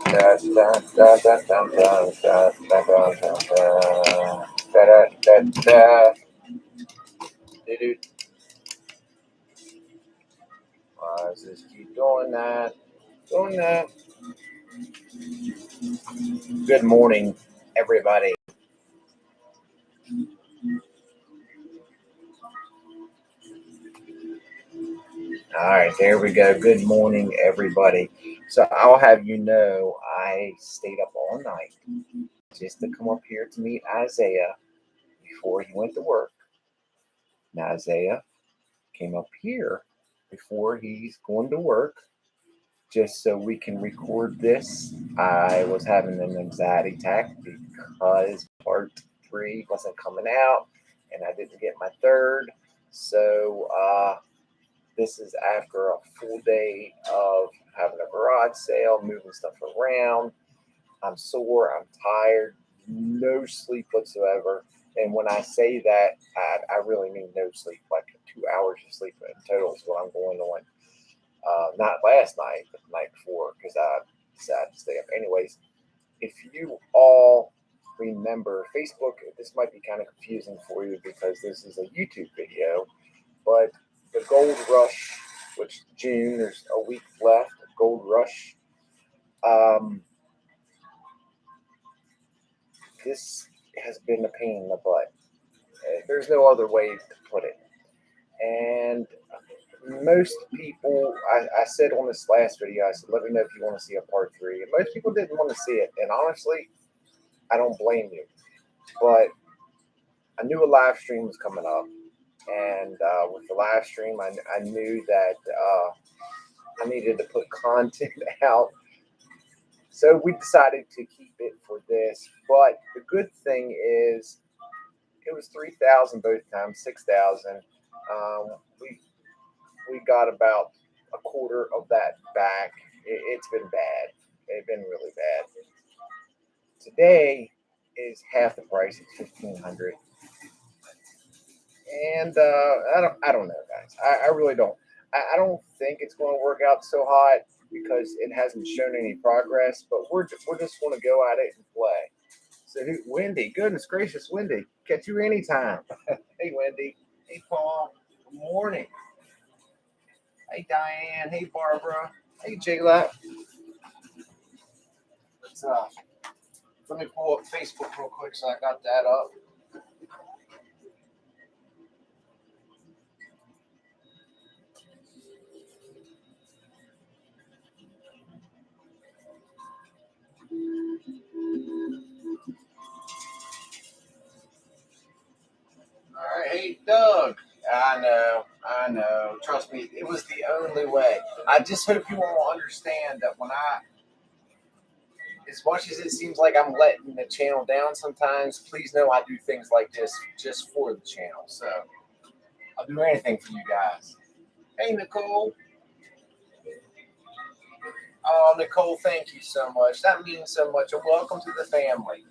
Why does this keep doing that? Doing that. Good morning, everybody. All right, there we go. Good morning, everybody. So I'll have you know, I stayed up all night just to come up here to meet Isaiah before he went to work. Now, Isaiah came up here before he's going to work just so we can record this. I was having an anxiety attack because part 3 wasn't coming out and I didn't get my third. So, this is after a full day of having a garage sale, moving stuff around. I'm sore, I'm tired, no sleep whatsoever. And when I say that, I really mean no sleep, like 2 hours of sleep in total is what I'm going on. Not last night, but the night before, because I decided to stay up. Anyways, if you all remember Facebook, this might be kind of confusing for you because this is a YouTube video, but the Gold Rush, which June, there's a week left, Gold Rush. This has been a pain in the butt. There's no other way to put it. And most people, I said on this last video, I said, let me know if you want to see a part 3. And most people didn't want to see it. And honestly, I don't blame you. But I knew a live stream was coming up. And with the live stream, I knew that I needed to put content out. So we decided to keep it for this. But the good thing is it was 3,000 both times, 6,000. We got about a quarter of that back. It's been bad. It's been really bad. Today is half the price. It's $1,500. And I don't know, guys. I really don't. I don't think it's going to work out so hot because it hasn't shown any progress. But we're just going to go at it and play. So, Wendy, goodness gracious, Wendy, catch you anytime. Hey, Wendy. Hey, Paul. Good morning. Hey, Diane. Hey, Barbara. Hey, J-Lap. Let me pull up Facebook real quick so I got that up. All right, hey, Doug. I know. Trust me, it was the only way. I just hope you all understand that as much as it seems like I'm letting the channel down sometimes, please know I do things like this just for the channel. So I'll do anything for you guys. Hey, Nicole. Oh, Nicole, thank you so much. That means so much. And welcome to the family.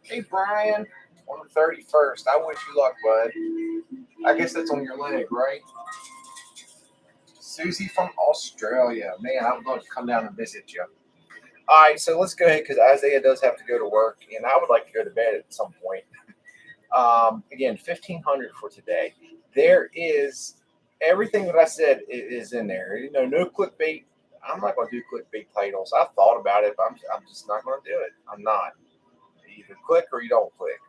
Hey, Brian, on the 31st. I wish you luck, bud. I guess that's on your leg, right? Susie from Australia. Man, I would love to come down and visit you. All right, so let's go ahead because Isaiah does have to go to work, and I would like to go to bed at some point. Again, $1,500 for today. There is everything that I said is in there. You know, no clickbait. I'm not going to do clickbait titles. I've thought about it, but I'm just not going to do it. I'm not. You either click or you don't click.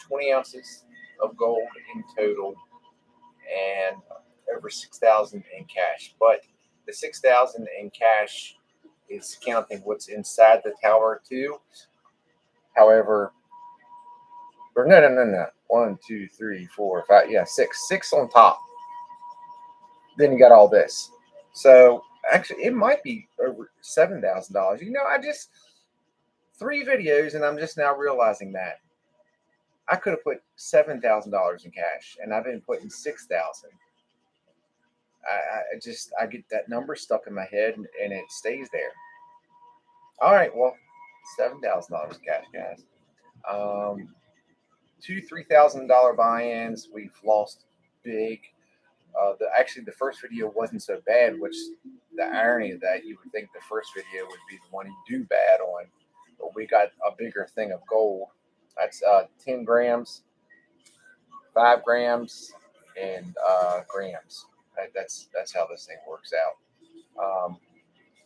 20 ounces of gold in total, and over 6,000 in cash. But the 6,000 in cash is counting what's inside the tower too. However, or no. 1, 2, 3, 4, 5. Yeah, six on top. Then you got all this. So actually, it might be over $7,000. You know, I just 3 videos, and I'm just now realizing that I could have put $7,000 in cash, and I've been putting 6,000. I get that number stuck in my head, and it stays there. All right, well, $7,000 cash, guys. 2 $3,000 buy-ins. We've lost big. Actually, the first video wasn't so bad, which the irony of that, you would think the first video would be the one you do bad on, but we got a bigger thing of gold. That's 10 grams, 5 grams, and grams. That's how this thing works out.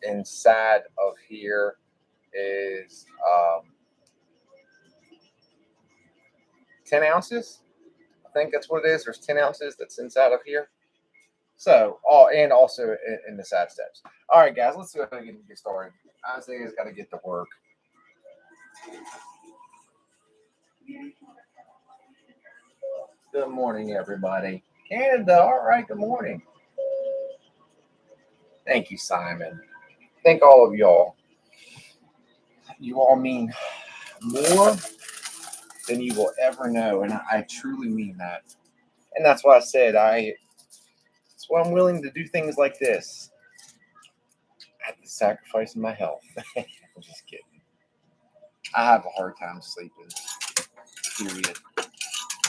Inside of here is 10 ounces. I think that's what it is. There's 10 ounces that's inside of here. So, and also in the side steps. All right, guys, let's go ahead and get started. Isaiah's got to get to work. Good morning, everybody. Canada, all right, good morning. Thank you, Simon. Thank all of y'all. You all mean more than you will ever know, and I truly mean that. And that's why I said that's why I'm willing to do things like this at the sacrifice of my health. I'm just kidding. I have a hard time sleeping, period.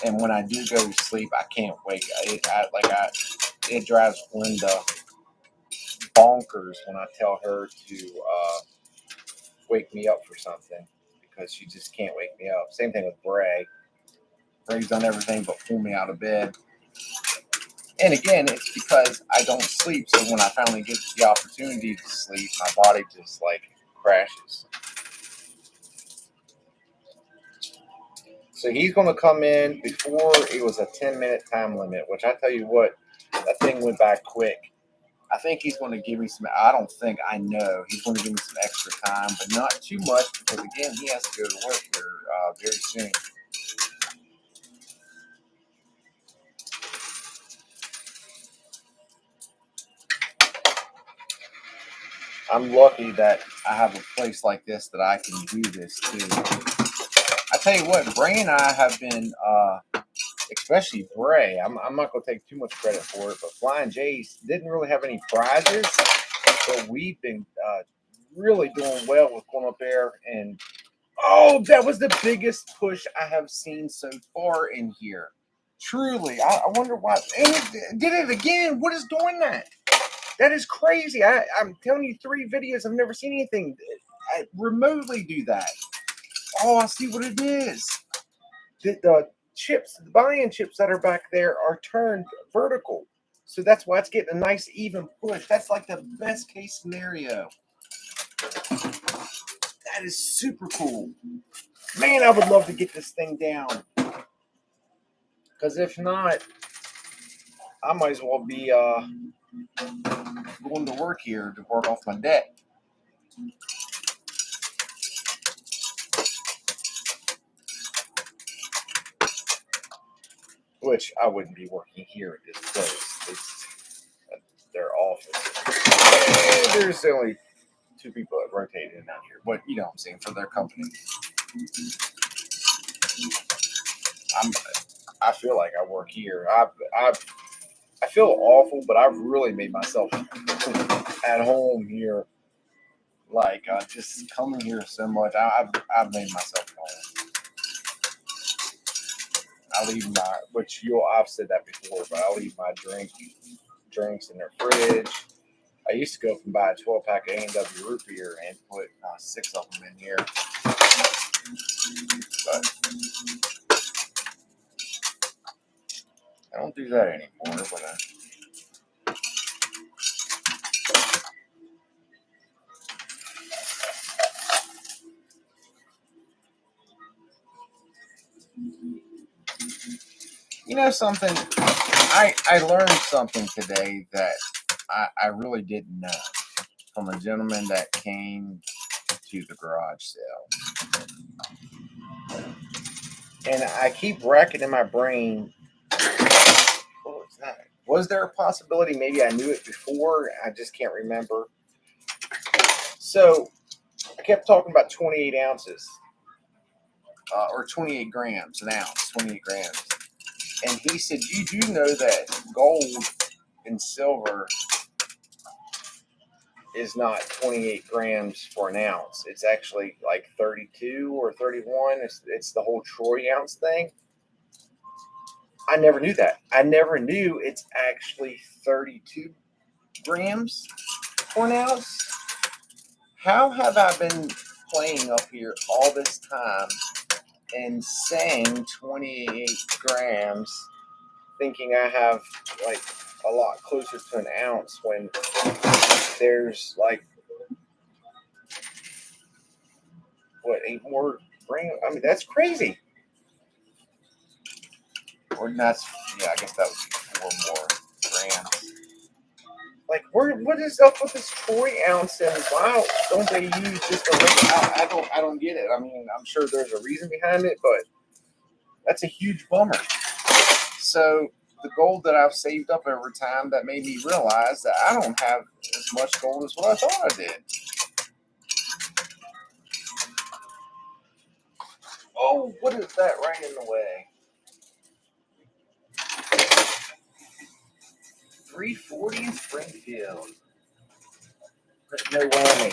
And when I do go to sleep, I can't wake. It drives Linda bonkers when I tell her to wake me up for something because she just can't wake me up. Same thing with Bray. Bray's done everything but pull me out of bed. And again, it's because I don't sleep. So when I finally get the opportunity to sleep, my body just like crashes. So he's going to come in before it was a 10-minute time limit, which I tell you what, that thing went by quick. I think he's going to give me some, I don't think, I know he's going to give me some extra time, but not too much because, again, he has to go to work here very soon. I'm lucky that I have a place like this that I can do this too. I tell you what, Bray and I have been, especially Bray, I'm not going to take too much credit for it, but Flying J's didn't really have any prizes, but we've been really doing well with going up there. And oh, that was the biggest push I have seen so far in here. Truly, I wonder why. And it did it again. What is doing that? That is crazy. I'm telling you, 3 videos. I've never seen anything remotely do that. Oh, I see what it is. The chips, the buy-in chips that are back there are turned vertical. So that's why it's getting a nice even push. That's like the best case scenario. That is super cool. Man, I would love to get this thing down. Because if not, I might as well be going to work here to work off my debt. Which I wouldn't be working here at this place. It's their office. There's only 2 people that rotate in and out here. But you know what I'm saying, for their company. I feel like I work here. I feel awful, but I've really made myself at home here. Like just coming here so much, I've made myself at home. I leave my, I've said that before, but I leave my drinks in their fridge. I used to go up and buy a 12-pack of A&W root beer and put 6 of them in here. But I don't do that anymore. But you know something? I learned something today that I really didn't know from a gentleman that came to the garage sale. And I keep racking in my brain, what was that? Was there a possibility maybe I knew it before? I just can't remember. So I kept talking about 28 ounces or 28 grams, an ounce, 28 grams. And he said, you do know that gold and silver is not 28 grams for an ounce. It's actually like 32 or 31. It's the whole troy ounce thing. I never knew that. I never knew it's actually 32 grams for an ounce. How have I been playing up here all this time and saying 28 grams, thinking I have like a lot closer to an ounce when there's like, what, 8 more grams? I mean, that's crazy. Or that's, yeah, I guess that was 4 more grams. Like, what is up with this 40 ounce, and why don't they use just a regular? I don't get it. I mean, I'm sure there's a reason behind it, but that's a huge bummer. So the gold that I've saved up over time, that made me realize that I don't have as much gold as what I thought I did. Oh, what is that right in the way? 340 in Springfield. No whammy.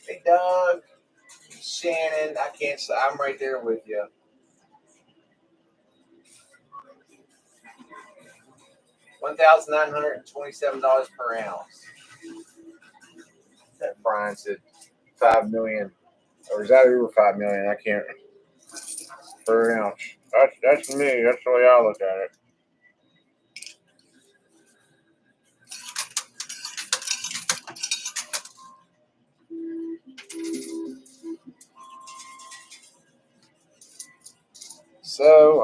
Hey, Doug. Shannon, I can't. I'm right there with you. $1,927 per ounce. That Brian said 5 million, or is that over 5 million? I can't. Per ounce. That's me. That's the way I look at it. So,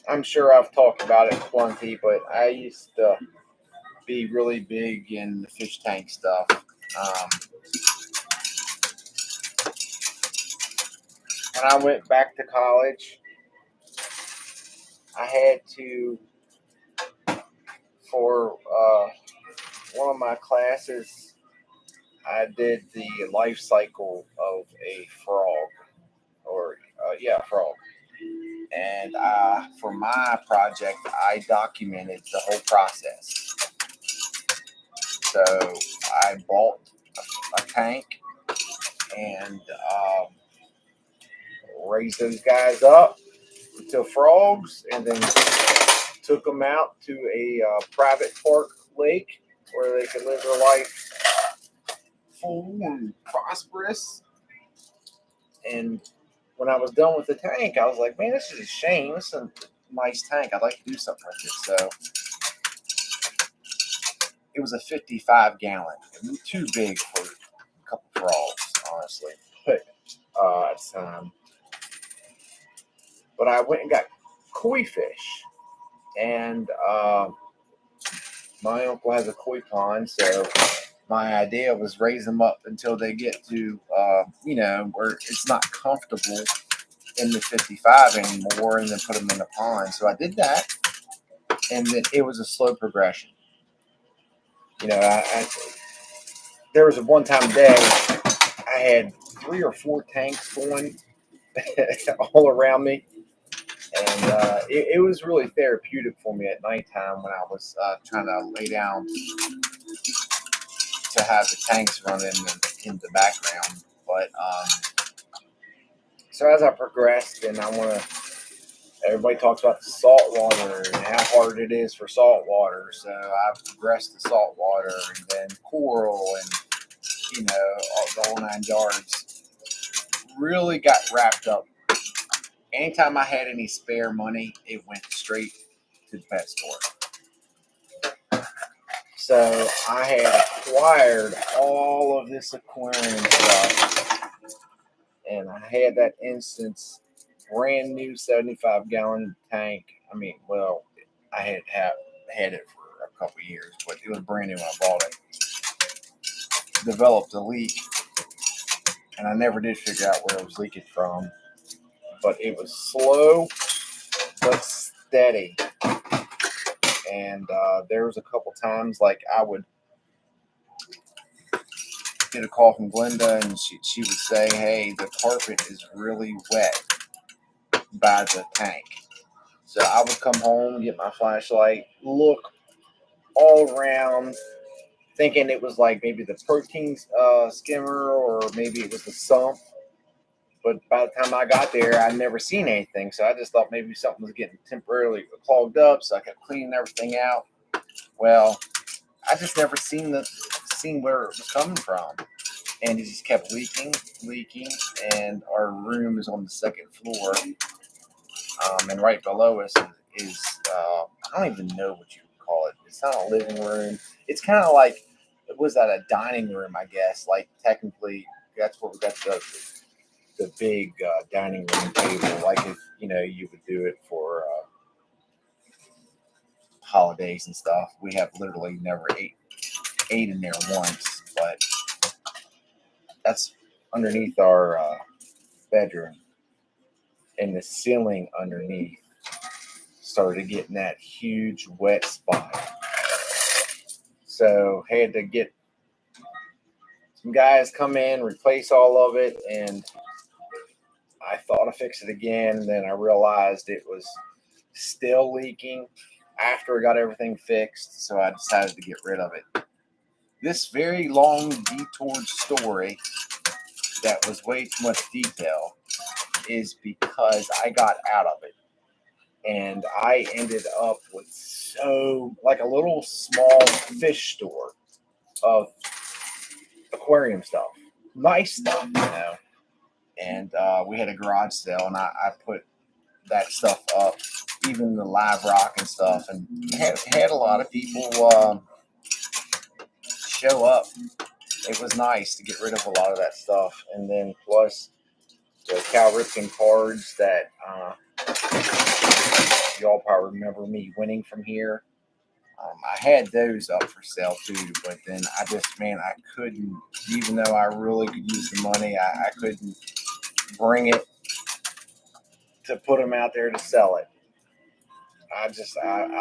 I'm sure I've talked about it plenty, but I used to be really big in the fish tank stuff. When I went back to college, I had to, for one of my classes, I did the life cycle of a frog, or yeah, frog. And for my project, I documented the whole process. So I bought a tank and raised those guys up to frogs, and then took them out to a private park lake where they could live their life full and prosperous. And when I was done with the tank, I was like, man, this is a shame. This is a nice tank. I'd like to do something with this. So it was a 55-gallon. Too big for a couple frogs, honestly. But it's but I went and got koi fish, and my uncle has a koi pond, so my idea was raise them up until they get to where it's not comfortable in the 55 anymore, and then put them in the pond. So I did that, and then it was a slow progression. There was a one time day I had 3 or 4 tanks going all around me, and it was really therapeutic for me at nighttime when I was trying to lay down to have the tanks running in the background. But so as I progressed, and I want to, everybody talks about the salt water and how hard it is for salt water. So I've progressed to salt water, and then coral, and all the whole 9 yards. Really got wrapped up. Anytime I had any spare money, it went straight to the pet store. So I had acquired all of this aquarium stuff, and I had that instance brand new 75-gallon tank. I mean, well, I had it for a couple of years, but it was brand new when I bought it. Developed a leak, and I never did figure out where it was leaking from. But it was slow but steady. And there was a couple times like I would get a call from Glenda, and she would say, hey, the carpet is really wet by the tank. So I would come home, get my flashlight, look all around, thinking it was like maybe the protein skimmer, or maybe it was the sump. But by the time I got there, I'd never seen anything. So I just thought maybe something was getting temporarily clogged up. So I kept cleaning everything out. Well, I just never seen where it was coming from. And it just kept leaking. And our room is on the second floor. And right below us is I don't even know what you would call it. It's not a living room. It's kind of like, was that a dining room, I guess? Like technically, that's where we got the big dining room table. Like if you would do it for holidays and stuff. We have literally never ate in there once, but that's underneath our bedroom, and the ceiling underneath started getting that huge wet spot. So had to get some guys come in, replace all of it, and I thought I fixed it again. Then I realized it was still leaking after I got everything fixed, so I decided to get rid of it. This very long detoured story that was way too much detail is because I got out of it. And I ended up with like a little small fish store of aquarium stuff. Nice stuff. And we had a garage sale, and I put that stuff up, even the live rock and stuff, and had a lot of people show up. It was nice to get rid of a lot of that stuff, and then plus the Cal Ripken cards that y'all probably remember me winning from here. I had those up for sale too, but then I couldn't, even though I really could use the money, I couldn't bring it to put them out there to sell it. I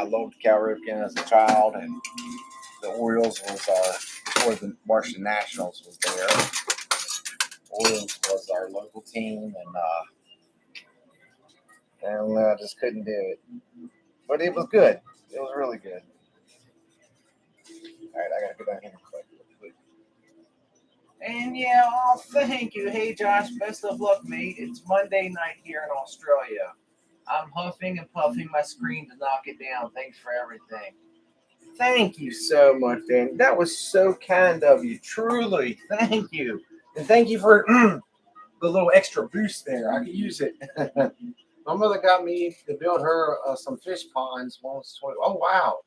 loved Cal Ripken as a child, and the Orioles before the Washington Nationals was there. Orioles was our local team, and I just couldn't do it. But it was good. It was really good. All right, I gotta go down here quick. And yeah, oh, thank you. Hey, Josh, best of luck, mate. It's Monday night here in Australia. I'm huffing and puffing my screen to knock it down. Thanks for everything. Thank you so much, Dan. That was so kind of you. Truly, thank you. And thank you for the little extra boost there. I could use it. My mother got me to build her some fish ponds. Once. Oh, wow.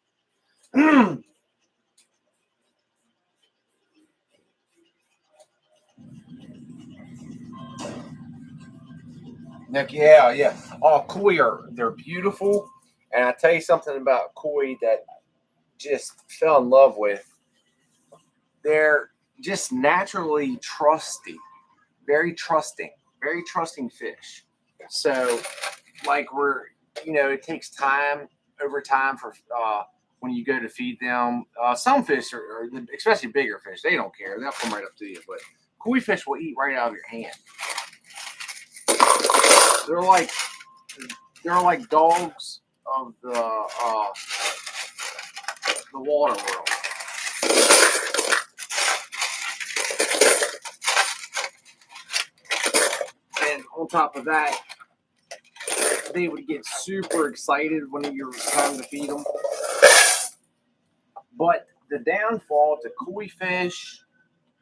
Heck yeah. Oh, koi they're beautiful. And I tell you something about koi that just fell in love with. They're just naturally very trusting fish. So, like it takes time over time for when you go to feed them. Some fish especially bigger fish, they don't care. They'll come right up to you. But koi fish will eat right out of your hand. They're like dogs of the water world. And on top of that, they would get super excited when you're trying to feed them. But the downfall to koi fish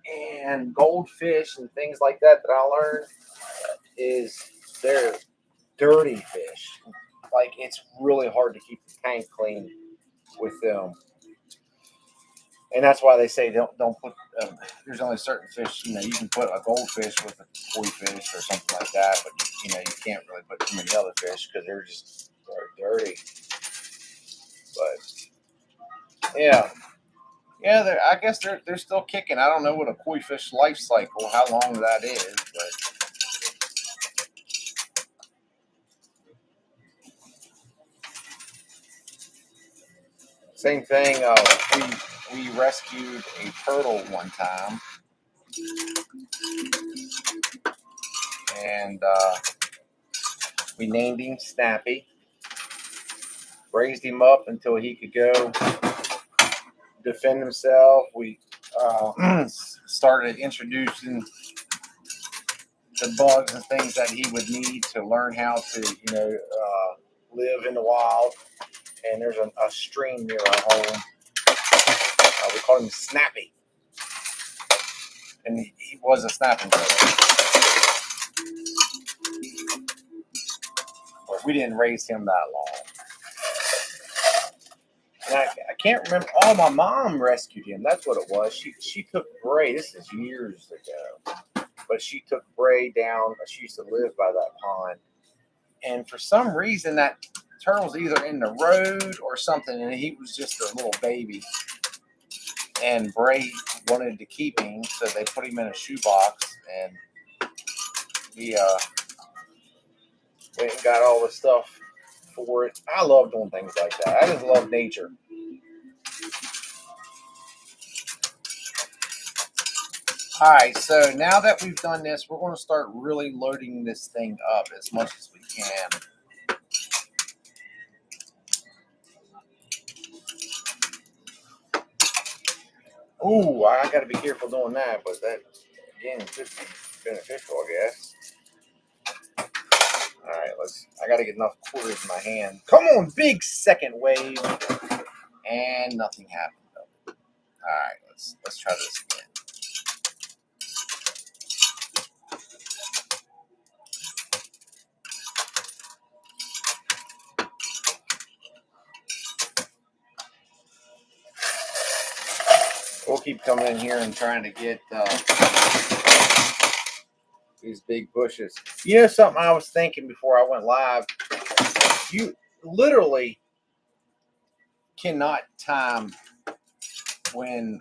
and goldfish and things like that I learned is they're dirty fish. Like, it's really hard to keep the tank clean with them. And that's why they say don't put. There's only certain fish. You can put a goldfish with a koi fish or something like that, but you can't really put too many other fish because they're dirty. But yeah, I guess they're still kicking. I don't know what a koi fish life cycle, how long that is, but same thing. We rescued a turtle one time, and we named him Snappy. Raised him up until he could go defend himself. We started introducing the bugs and things that he would need to learn how to, live in the wild. And there's a stream near our home. We call him Snappy, and he was a snapping turtle. But we didn't raise him that long. And I can't remember. Oh, my mom rescued him. That's what it was. She took Bray. This is years ago. But she took Bray down. She used to live by that pond. And for some reason, that turtle's either in the road or something. And he was just a little baby. And Bray wanted to keep him. So they put him in a shoebox. And we went and got all the stuff for it. I love doing things like that. I just love nature. All right, so now that we've done this, we're going to start really loading this thing up as much as we can. Ooh, I got to be careful doing that, but that, again, could be beneficial, I guess. All right, I got to get enough quarters in my hand. Come on, big second wave. And nothing happened, though. All right, let's try this again. We'll keep coming in here and trying to get these big bushes. You know something I was thinking before I went live? You literally cannot time when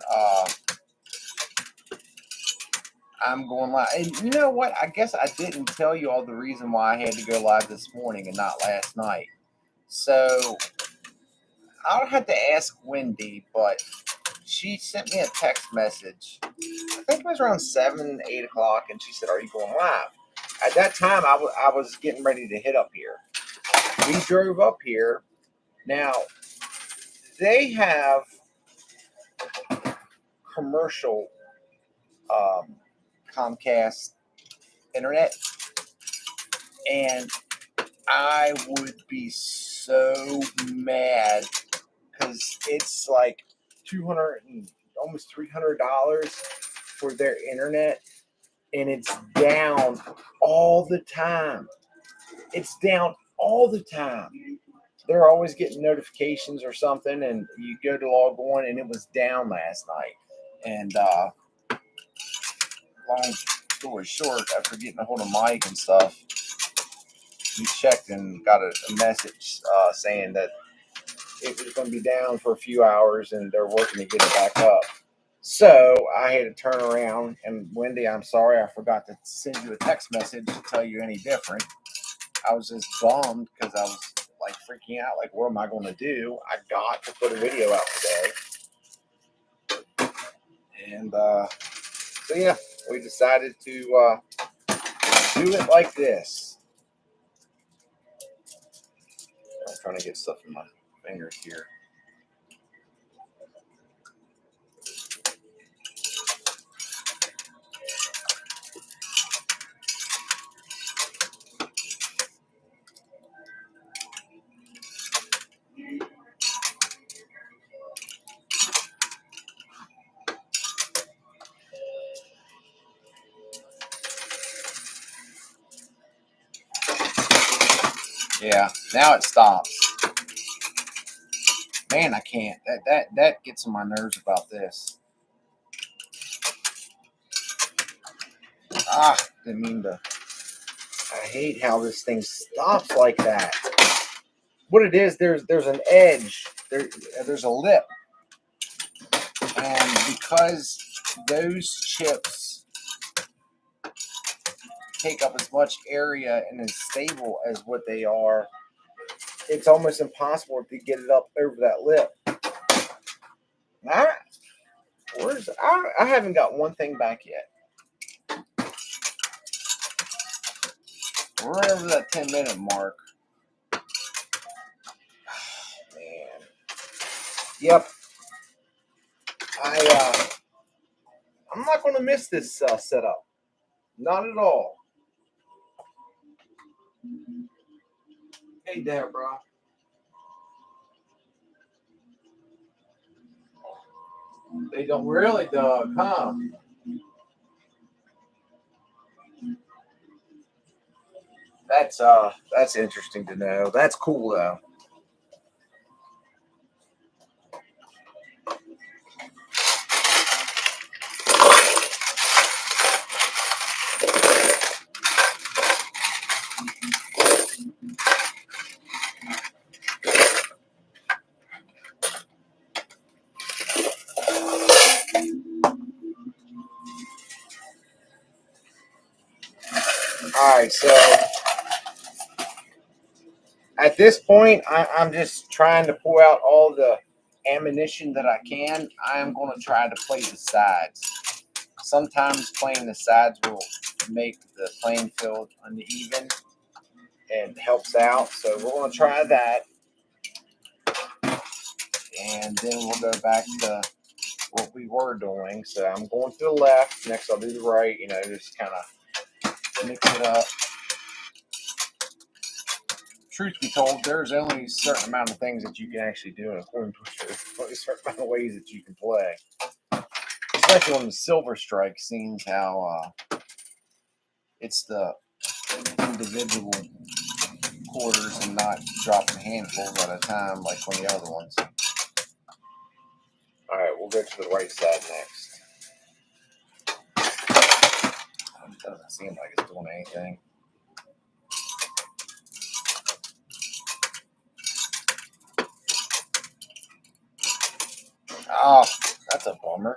I'm going live. And you know what? I guess I didn't tell you all the reason why I had to go live this morning and not last night. So I'll have to ask Wendy, but she sent me a text message. I think it was around 7, 8 o'clock, and she said, "Are you going live?" At that time, I was getting ready to hit up here. We drove up here. Now, they have commercial Comcast internet, and I would be so mad because it's like $200 and almost $300 for their internet, and it's down all the time. It's down all the time. They're always getting notifications or something, and you go to log on, and it was down last night. And long story short, after getting a hold of Mike and stuff, we checked and got a message saying that it was going to be down for a few hours, and they're working to get it back up. So I had to turn around, and Wendy, I'm sorry, I forgot to send you a text message to tell you any different. I was just bummed because I was like freaking out, like, what am I going to do? I got to put a video out today. And so, yeah, we decided to do it like this. I'm trying to get stuff in my fingers here. Yeah, now it stops. Man, I can't. That gets on my nerves about this. Didn't mean to. I hate how this thing stops like that. What it is, there's an edge. There's a lip, and because those chips take up as much area and as stable as what they are, it's almost impossible to get it up over that lip. I haven't got one thing back yet. We're right over that 10-minute mark. Man. Yep. I'm not going to miss this setup. Not at all. Hey, Deborah. They don't really, Doug, huh? That's interesting to know. That's cool though. All right, so at this point, I'm just trying to pull out all the ammunition that I can. I am going to try to play the sides. Sometimes playing the sides will make the playing field uneven and helps out. So we're going to try that, and then we'll go back to what we were doing. So I'm going to the left. Next, I'll do the right. You know, just kind of mix it up. Truth be told, there's only a certain amount of things that you can actually do in a coin pusher. There's only a certain amount of ways that you can play. Especially on the silver strike scenes, how it's the individual quarters and not dropping handfuls at a time like on the other ones. All right, we'll go to the right side next. It doesn't seem like it's doing anything. Oh, that's a bummer.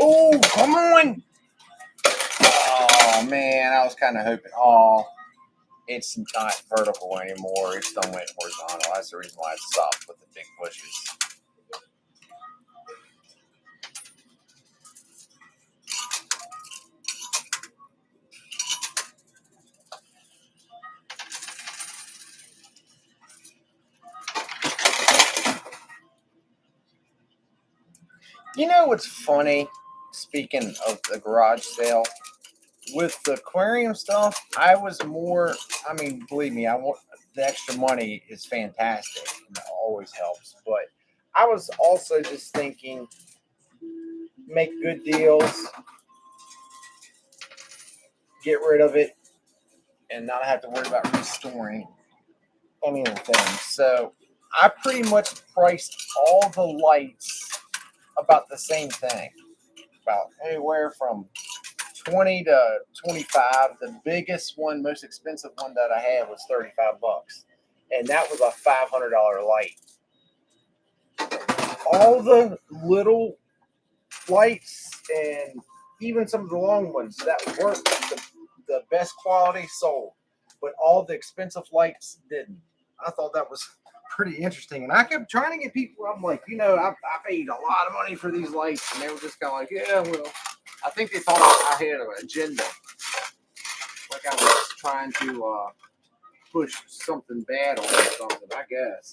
Oh, come on! Oh man, I was kind of hoping. Oh, it's not vertical anymore. It's done went horizontal. That's the reason why it stopped with the big bushes. You know what's funny? Speaking of the garage sale, with the aquarium stuff, I was more. I mean, believe me, I want the extra money is fantastic and it always helps. But I was also just thinking, make good deals, get rid of it, and not have to worry about restoring any of the things. So I pretty much priced all the lights about the same thing, about anywhere from 20 to 25. The biggest one, most expensive one that I had was $35, and that was a $500 light. All the little lights and even some of the long ones that weren't the best quality sold, but all the expensive lights didn't. I thought that was pretty interesting, and I kept trying to get people. I'm like, I paid a lot of money for these lights, and they were just kind of like, yeah, well. I think they thought I had an agenda, like I was trying to push something bad on or something, I guess.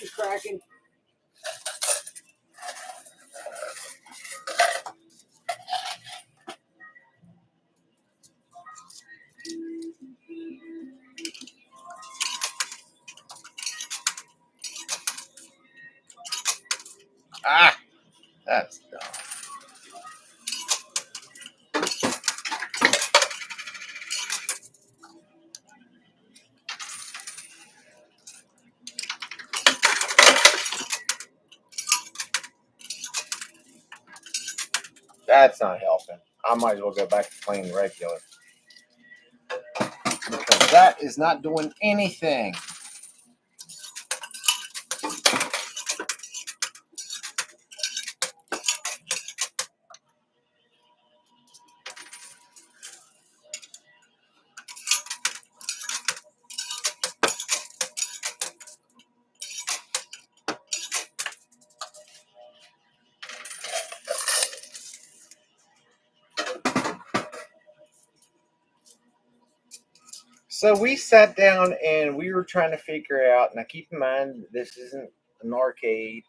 It's cracking. Ah, that's dumb. That's not helping. I might as well go back to playing regular. Because that is not doing anything. So we sat down and we were trying to figure out. Now, keep in mind, this isn't an arcade.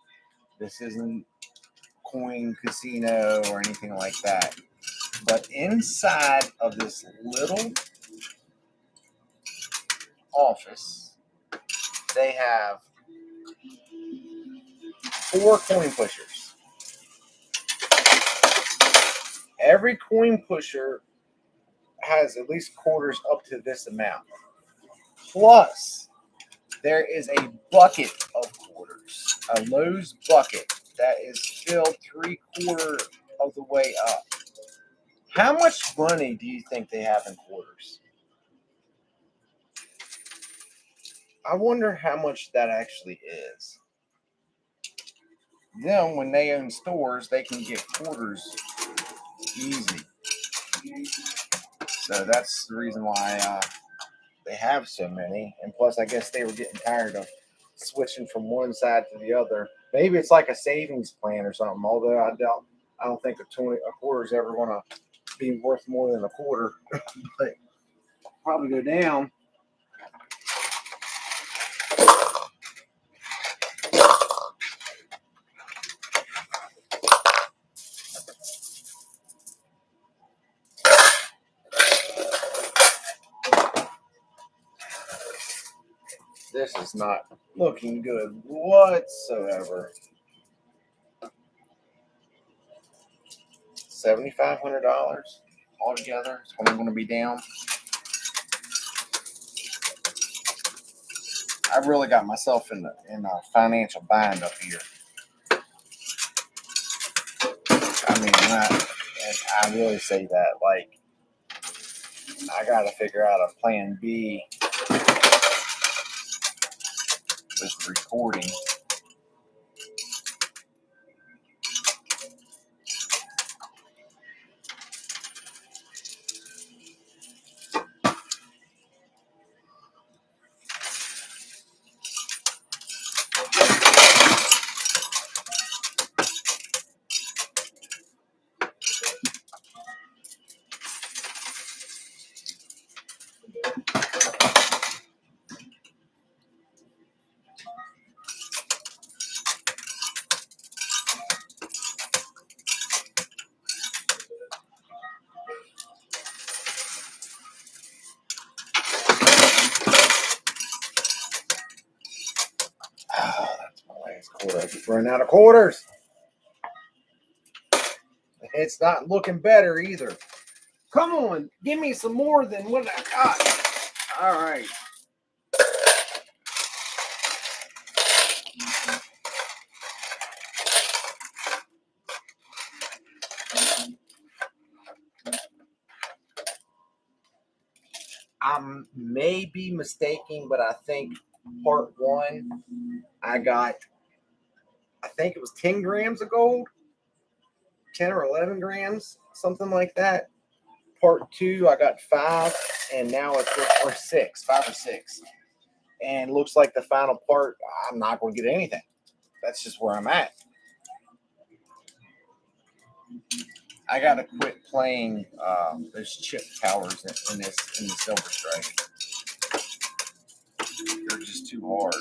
This isn't coin casino or anything like that. But inside of this little office, they have 4 coin pushers. Every coin pusher has at least quarters up to this amount. Plus, there is a bucket of quarters, a Lowe's bucket that is filled 3/4 of the way up. How much money do you think they have in quarters? I wonder how much that actually is. Then, when they own stores, they can get quarters easy. So that's the reason why they have so many. And plus, I guess they were getting tired of switching from one side to the other. Maybe it's like a savings plan or something. Although I don't think a quarter is ever going to be worth more than a quarter. But probably go down. This is not looking good whatsoever. $7,500 altogether is what I'm going to be down. I really got myself in a financial bind up here. I mean, I really say that like I got to figure out a plan B with recording. Oh, that's my last quarter. I keep running out of quarters. It's not looking better either. Come on, give me some more than what I got. All right. I may be mistaken, but I think part one, I think it was 10 grams of gold, 10 or 11 grams, something like that. Part two, I got 5, and now it's or 6, 5 or 6. And looks like the final part, I'm not going to get anything. That's just where I'm at. I got to quit playing those chip towers in the Silver Strike. They're just too hard.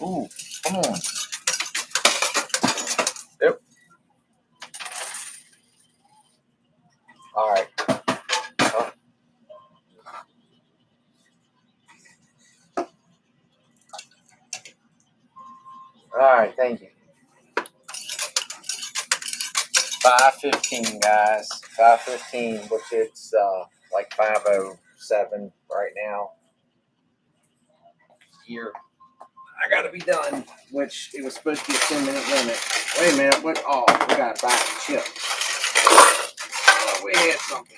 Ooh, come on. All right, thank you. 5:15, guys. 5:15, which it's like 5:07 right now. Here, I gotta be done. Which it was supposed to be a 10-minute limit. Wait a minute. What? Oh, we got a bag of chips. Oh, we had something.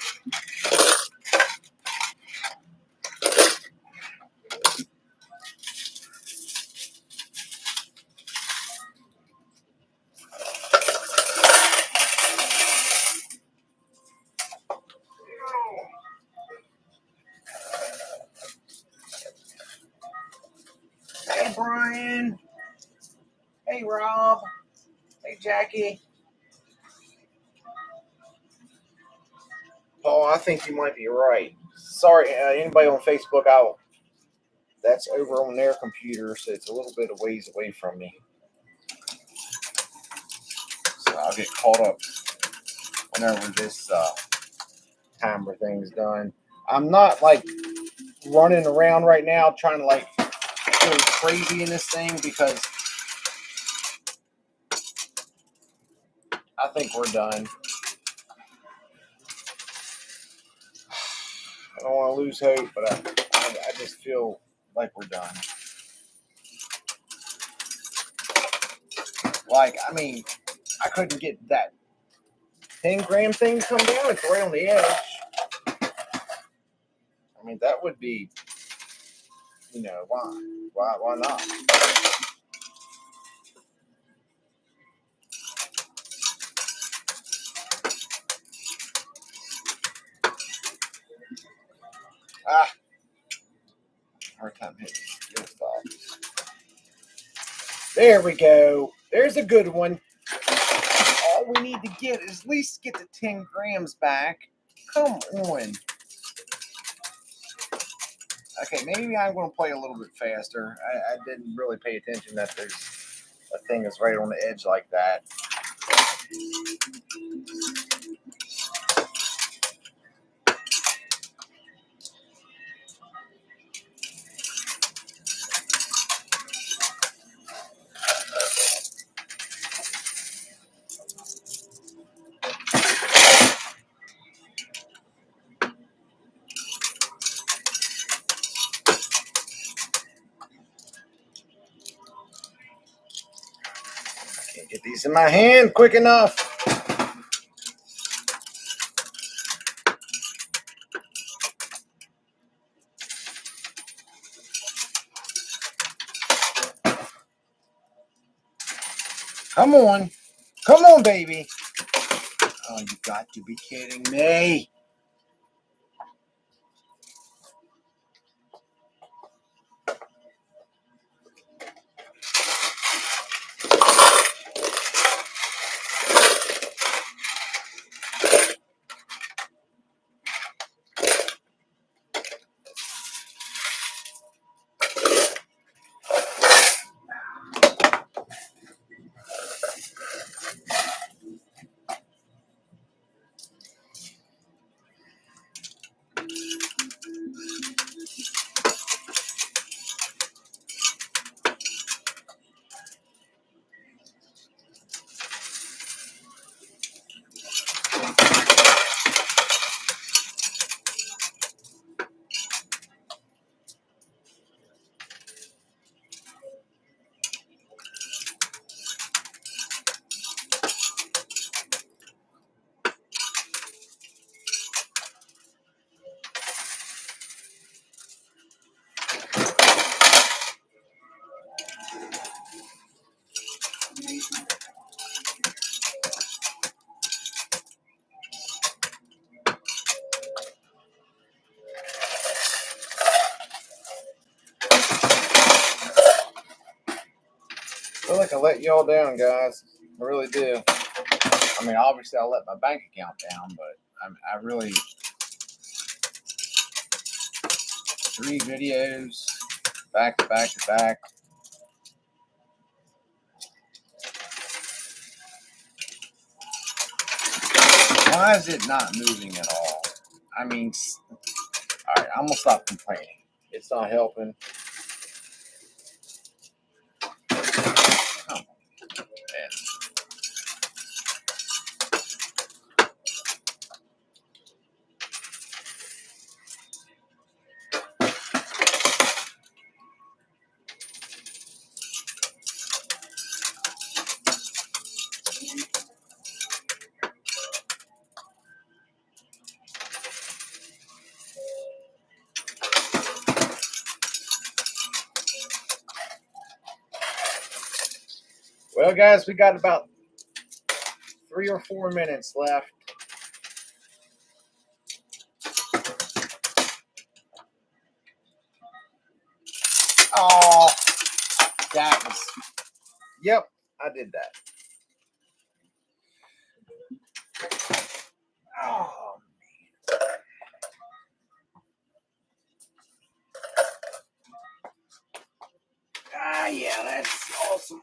Hey, Brian. Hey, Rob. Hey, Jackie. Paul, I think you might be right. Sorry, anybody on Facebook, that's over on their computer, so it's a little bit of ways away from me. So I'll get caught up whenever this timer thing's done. I'm not like running around right now trying to like go crazy in this thing because I think we're done. I don't want to lose hope, but I just feel like we're done. Like, I mean, I couldn't get that 10-gram thing to come down. It's right on the edge. I mean, that would be, why not? Hard time hitting this box. There we go. There's a good one. All we need to get is at least get the 10 grams back. Come on. Okay, maybe I'm going to play a little bit faster. I didn't really pay attention that there's a thing that's right on the edge like that. Can't get these in my hand quick enough. Come on. Come on, baby. Oh, you got to be kidding me. I feel like I let y'all down, guys. I really do. I mean, obviously, I let my bank account down, but I really 3 videos back to back to back. Why is it not moving at all? I mean, all right, I'm gonna stop complaining. It's not helping. Oh Well, guys, we got about 3 or 4 minutes left. Oh, that was. Yep, I did that. Oh, man. Ah, yeah, that's awesome.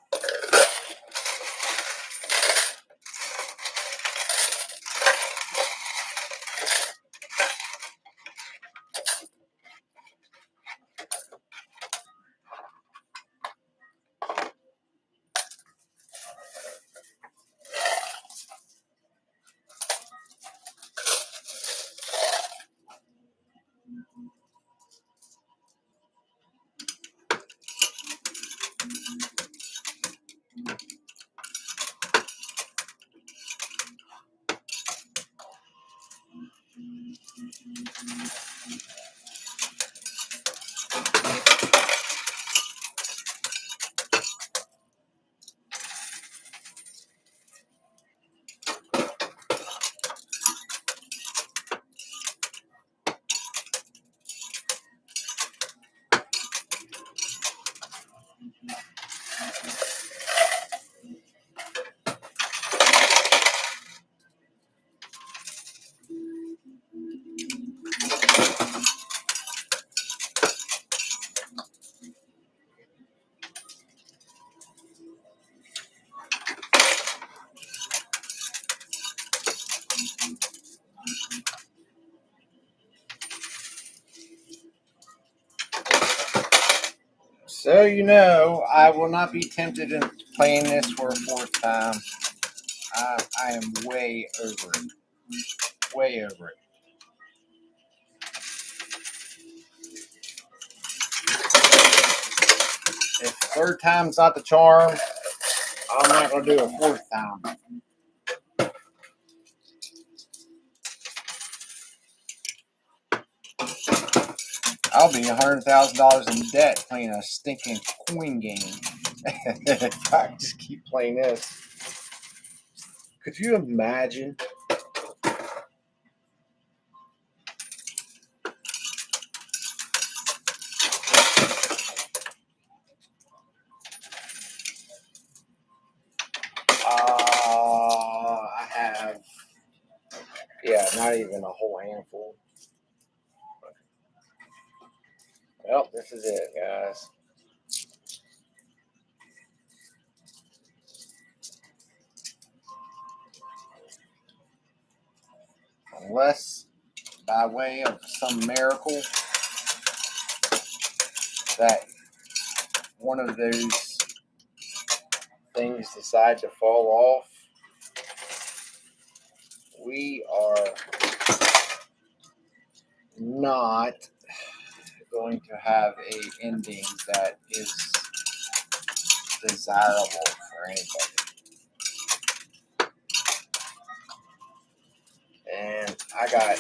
So, I will not be tempted in playing this for a 4th time. I am way over it. Way over it. If 3rd time's not the charm, I'm not going to do a 4th time. I'll be $100,000 in debt playing a stinking coin game. If I just keep playing this. Could you imagine? I have, not even a whole handful. Well, this is it, guys. Unless, by way of some miracle, that one of those things decide to fall off, we are not going to have a ending that is desirable for anybody. And I got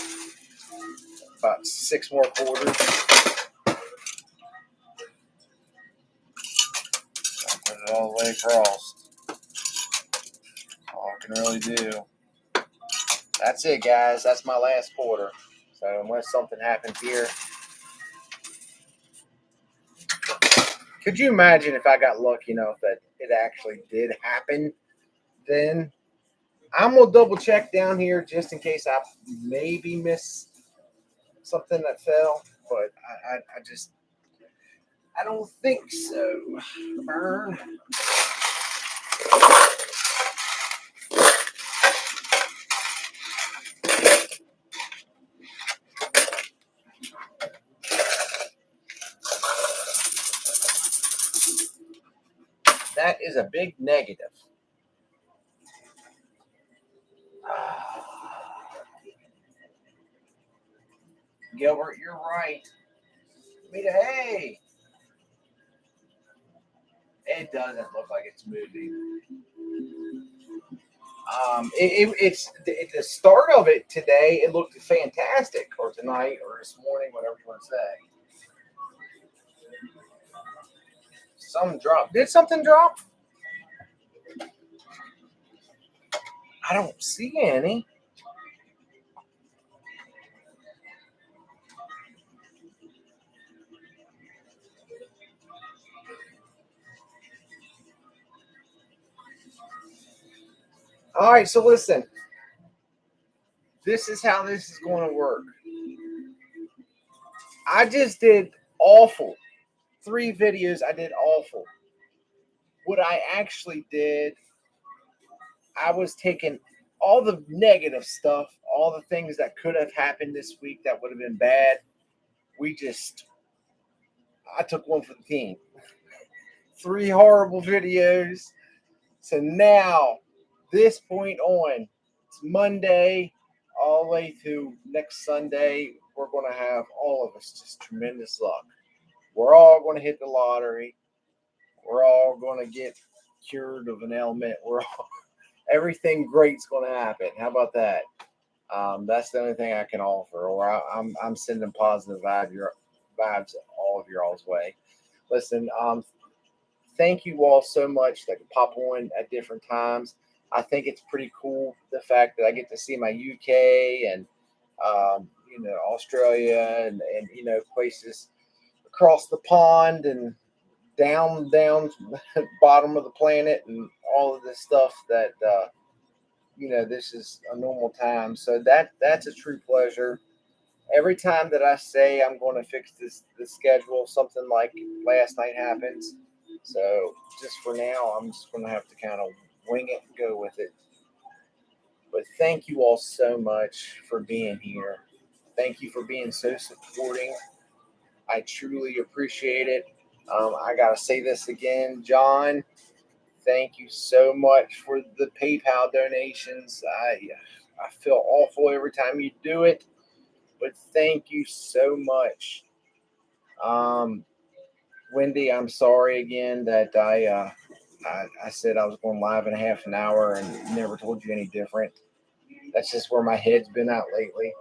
about 6 more quarters. I'll put it all the way across. All I can really do. That's it, guys. That's my last quarter. So unless something happens here. Could you imagine if I got lucky enough that it actually did happen? Then I'm going to double check down here just in case I maybe missed something that fell. But I don't think so. Burn. That is a big negative. Gilbert, you're right. Mita, hey! It doesn't look like it's moving. It's the start of it today. It looked fantastic, or tonight, or this morning, whatever you want to say. Some drop. Did something drop? I don't see any. All right, so listen. This is how this is going to work. I just did awful. 3 videos, I did awful. What I actually did, I was taking all the negative stuff, all the things that could have happened this week that would have been bad. I took one for the team. 3 horrible videos. So now, this point on, it's Monday all the way to next Sunday. We're going to have all of us just tremendous luck. We're all going to hit the lottery. We're all going to get cured of an ailment. Everything great's going to happen. How about that? That's the only thing I can offer. Or I'm sending positive vibes all of y'all's way. Listen, thank you all so much that pop on at different times. I think it's pretty cool the fact that I get to see my UK and Australia and places across the pond and down bottom of the planet and all of this stuff that this is a normal time. So that's a true pleasure. Every time that I say I'm going to fix the schedule, something like last night happens. So just for now, I'm just going to have to kind of wing it and go with it. But thank you all so much for being here. Thank you for being so supporting. I truly appreciate it. I got to say this again, John. Thank you so much for the PayPal donations. I feel awful every time you do it, but thank you so much. Wendy, I'm sorry again that I said I was going live in a half an hour and never told you any different. That's just where my head's been at lately.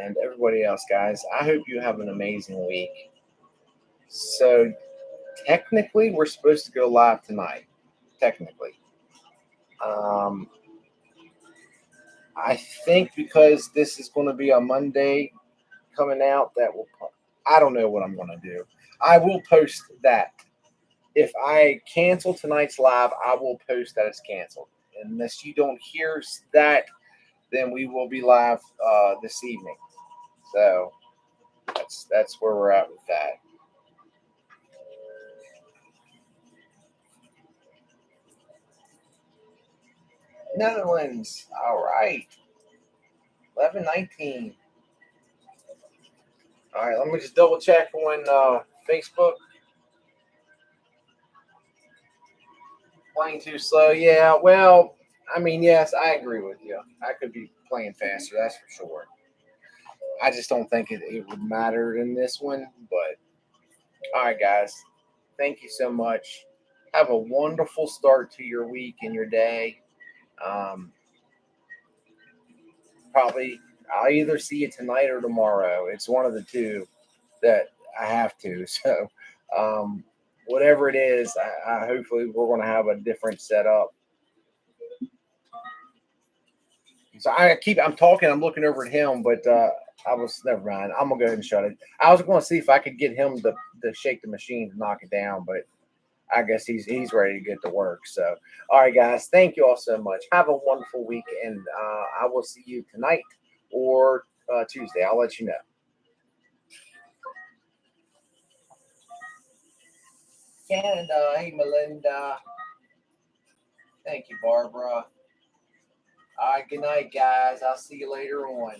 And everybody else, guys, I hope you have an amazing week. So technically, we're supposed to go live tonight. Technically. I think because this is going to be a Monday coming out, I don't know what I'm going to do. I will post that. If I cancel tonight's live, I will post that it's canceled. Unless you don't hear that, then we will be live this evening. So that's where we're at with that. Netherlands. All right. 11:19. All right, let me just double check on Facebook. Playing too slow. Yeah, well, I mean, yes, I agree with you. I could be playing faster, that's for sure. I just don't think it would matter in this one. But all right, guys, thank you so much. Have a wonderful start to your week and your day. Um, Probably I'll either see you tonight or tomorrow. It's one of the two that I have to. So whatever it is, I hopefully we're going to have a different setup. So I'm talking, I'm looking over at him, but never mind. I'm gonna go ahead and shut it. I was going to see if I could get him to shake the machine to knock it down, but I guess he's ready to get to work. So, all right, guys, thank you all so much. Have a wonderful week, and I will see you tonight or Tuesday. I'll let you know. Canada, hey Melinda. Thank you, Barbara. All right, good night, guys. I'll see you later on.